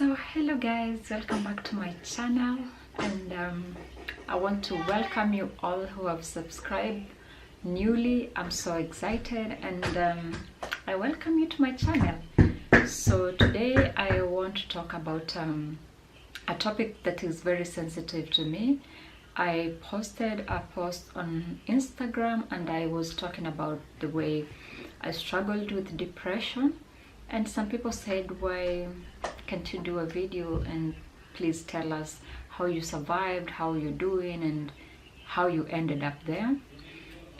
So hello guys, welcome back to my channel, and I want to welcome you all who have subscribed newly. I'm so excited, and I welcome you to my channel. So today I want to talk about a topic that is very sensitive to me. I posted a post on Instagram and I was talking about the way I struggled with depression, and some people said, why can't you do a video and please tell us how you survived, how you're doing, and how you ended up there.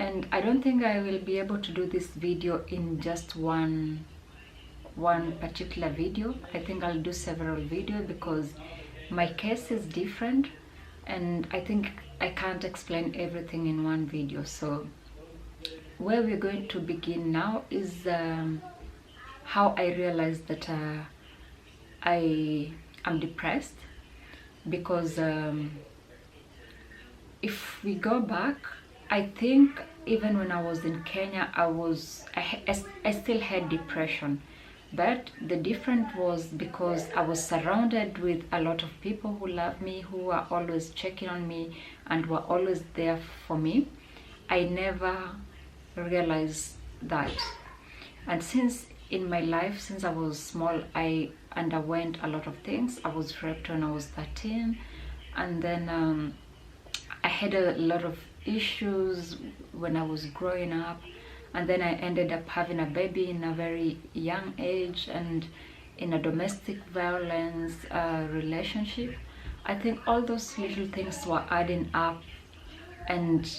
And I don't think I will be able to do this video in just one particular video. I think I'll do several videos because my case is different, and I think I can't explain everything in one video. So where we're going to begin now is how I realized that I am depressed, because if we go back, I think even when I was in Kenya, I still had depression, but the difference was because I was surrounded with a lot of people who love me, who were always checking on me and were always there for me. I never realized that. And since in my life, since I was small, I underwent a lot of things. I was raped when I was 13, and then I had a lot of issues when I was growing up, and then I ended up having a baby in a very young age and in a domestic violence relationship. I think all those little things were adding up, and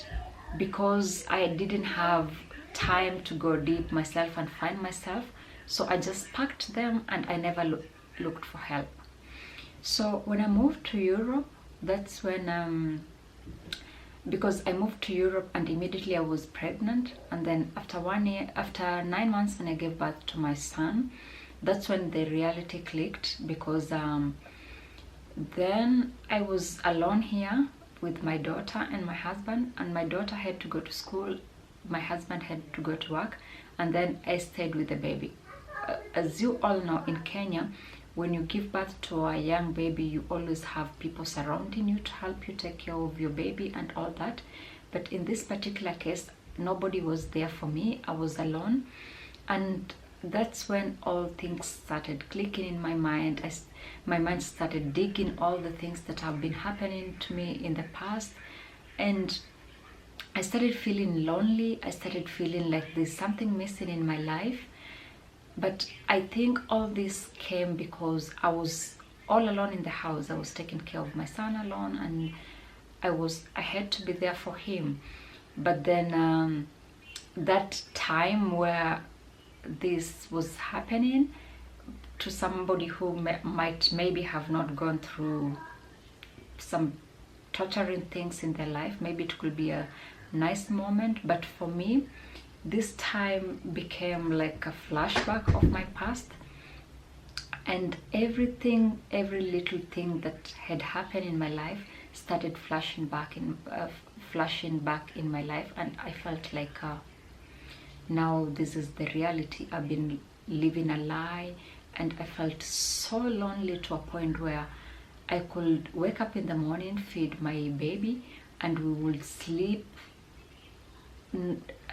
because I didn't have time to go deep myself and find myself, so I just packed them and I never looked for help. So when I moved to Europe, that's when because I moved to Europe and immediately I was pregnant, and then after 1 year, after 9 months, when I gave birth to my son, that's when the reality clicked, because then I was alone here with my daughter and my husband, and my daughter had to go to school, my husband had to go to work, and then I stayed with the baby. As you all know, in Kenya, when you give birth to a young baby, you always have people surrounding you to help you take care of your baby and all that. But in this particular case, nobody was there for me. I was alone, and that's when all things started clicking in my mind. My mind started digging all the things that have been happening to me in the past, and I started feeling lonely. I started feeling like there's something missing in my life. But I think all this came because I was all alone in the house. I was taking care of my son alone, and I had to be there for him. But then that time where this was happening to somebody who might maybe have not gone through some torturing things in their life, maybe it could be a nice moment, but for me, this time became like a flashback of my past, and every little thing that had happened in my life started flashing back in my life, and I felt like now this is the reality. I've been living a lie, and I felt so lonely to a point where I could wake up in the morning, feed my baby, and we would sleep.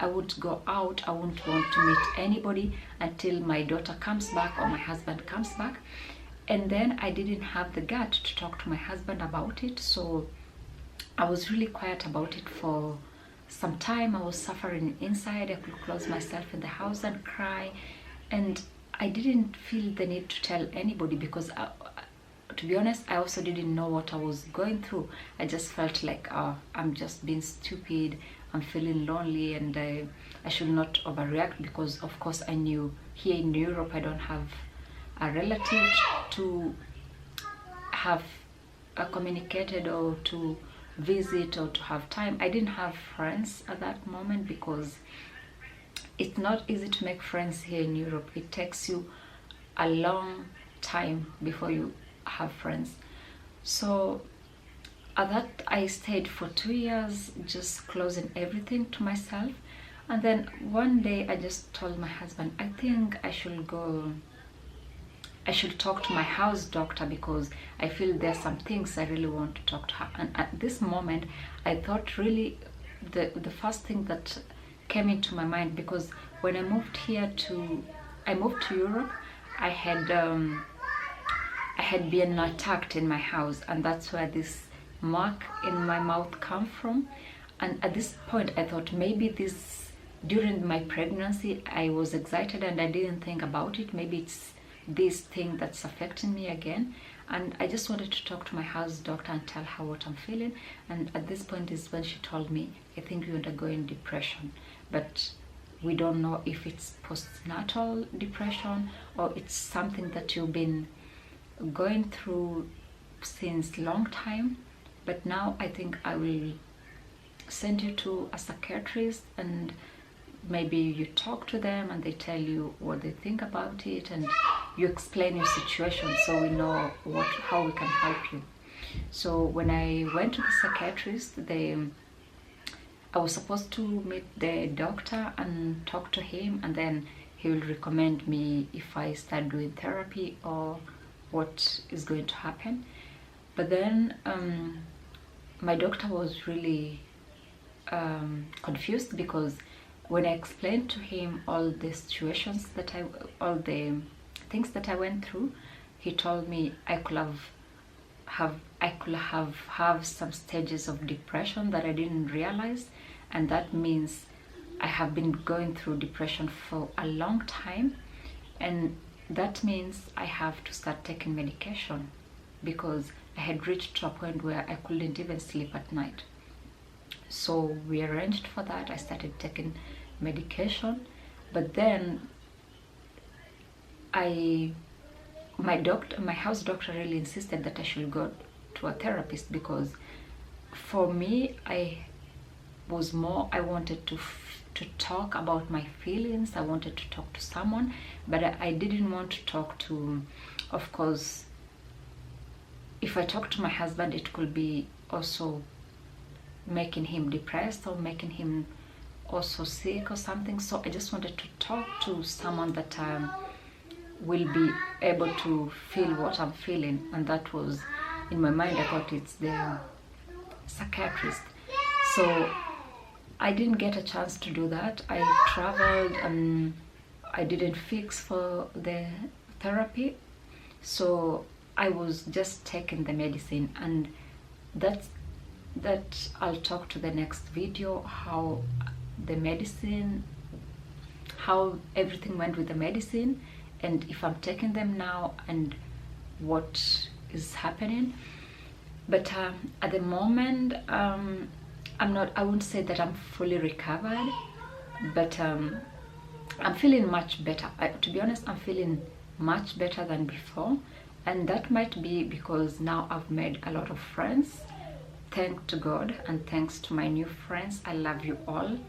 I would go out. I wouldn't want to meet anybody until my daughter comes back or my husband comes back. And then I didn't have the gut to talk to my husband about it, so I was really quiet about it for some time. I was suffering inside. I could close myself in the house and cry, and I didn't feel the need to tell anybody, because to be honest, I also didn't know what I was going through. I just felt like I'm just being stupid, I'm feeling lonely, and I should not overreact, because of course I knew here in Europe I don't have a relative to have communicated or to visit or to have time. I didn't have friends at that moment, because it's not easy to make friends here in Europe. It takes you a long time before you have friends. So at that, I stayed for 2 years, just closing everything to myself. And then one day I just told my husband, I think I should go I should talk to my house doctor because I feel there's some things I really want to talk to her. And at this moment, I thought really the first thing that came into my mind, because when I moved to Europe, I had been attacked in my house, and that's where this mark in my mouth come from. And at this point, I thought maybe during my pregnancy, I was excited and I didn't think about it. Maybe it's this thing that's affecting me again. And I just wanted to talk to my house doctor and tell her what I'm feeling. And at this point is when she told me, I think you're undergoing depression, but we don't know if it's postnatal depression or it's something that you've been going through since long time. But now I think I will send you to a psychiatrist, and maybe you talk to them and they tell you what they think about it, and you explain your situation so we know how we can help you. So when I went to the psychiatrist, I was supposed to meet the doctor and talk to him, and then he will recommend me if I start doing therapy or what is going to happen. But then my doctor was really confused, because when I explained to him all the situations all the things that I went through, he told me I could have some stages of depression that I didn't realize, and that means I have been going through depression for a long time, and that means I have to start taking medication, because I had reached to a point where I couldn't even sleep at night. So we arranged for that. I started taking medication, but then my house doctor really insisted that I should go to a therapist, because for me, I wanted to talk about my feelings. I wanted to talk to someone, but I didn't want to talk to, of course, if I talk to my husband, it could be also making him depressed or making him also sick or something. So I just wanted to talk to someone that will be able to feel what I'm feeling, and that was in my mind. I thought it's the psychiatrist. So I didn't get a chance to do that. I traveled and I didn't fix for the therapy, so I was just taking the medicine, and that I'll talk to the next video how everything went with the medicine, and if I'm taking them now and what is happening. But at the moment, I won't say that I'm fully recovered, but I'm feeling much better. To be honest, I'm feeling much better than before, and that might be because now I've made a lot of friends. Thank to God and thanks to my new friends. I love you all.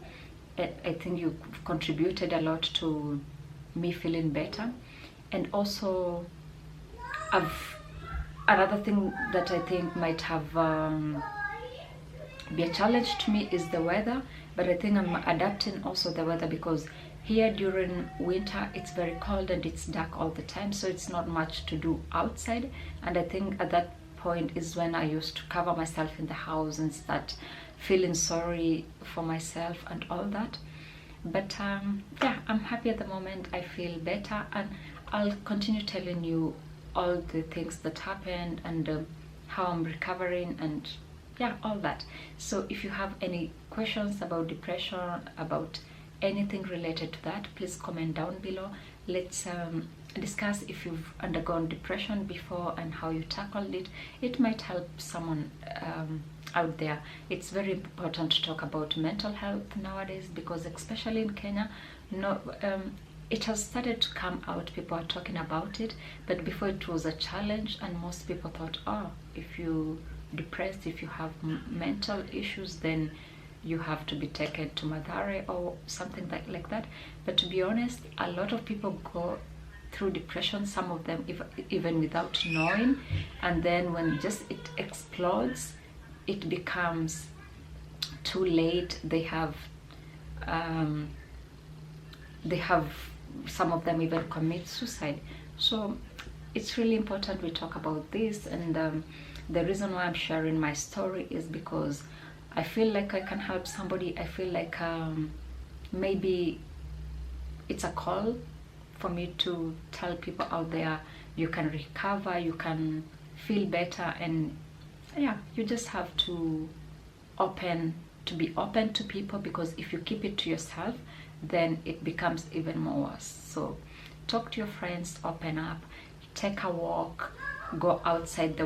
I think you've contributed a lot to me feeling better. And also, another thing that I think might have be a challenge to me is the weather, but I think I'm adapting also the weather, because here during winter it's very cold and it's dark all the time, so it's not much to do outside. And I think at that point is when I used to cover myself in the house and start feeling sorry for myself and all that. But yeah, I'm happy at the moment. I feel better, and I'll continue telling you all the things that happened and how I'm recovering, and yeah, all that. So if you have any questions about depression, about anything related to that, please comment down below. Let's discuss if you've undergone depression before and how you tackled it. It might help someone out there. It's very important to talk about mental health nowadays, because especially in Kenya, it has started to come out. People are talking about it, but before it was a challenge, and most people thought, oh, if you're depressed, if you have mental issues, then you have to be taken to Madare or something like that. But to be honest, a lot of people go through depression, some of them even without knowing, and then when just it explodes, it becomes too late. They have some of them even commit suicide. So it's really important we talk about this. And the reason why I'm sharing my story is because I feel like I can help somebody. I feel like maybe it's a call for me to tell people out there, you can recover, you can feel better. And yeah, you just have to be open to people, because if you keep it to yourself, then it becomes even more worse. So talk to your friends, open up, take a walk, go outside the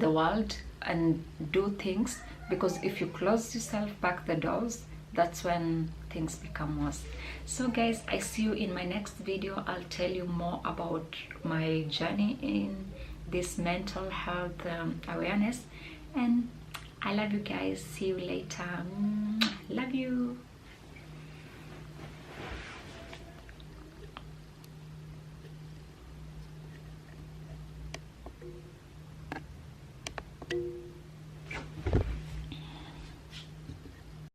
world and do things, because if you close yourself back the doors, that's when things become worse. So guys, I see you in my next video. I'll tell you more about my journey in this mental health awareness. And I love you guys. See you later. Love you.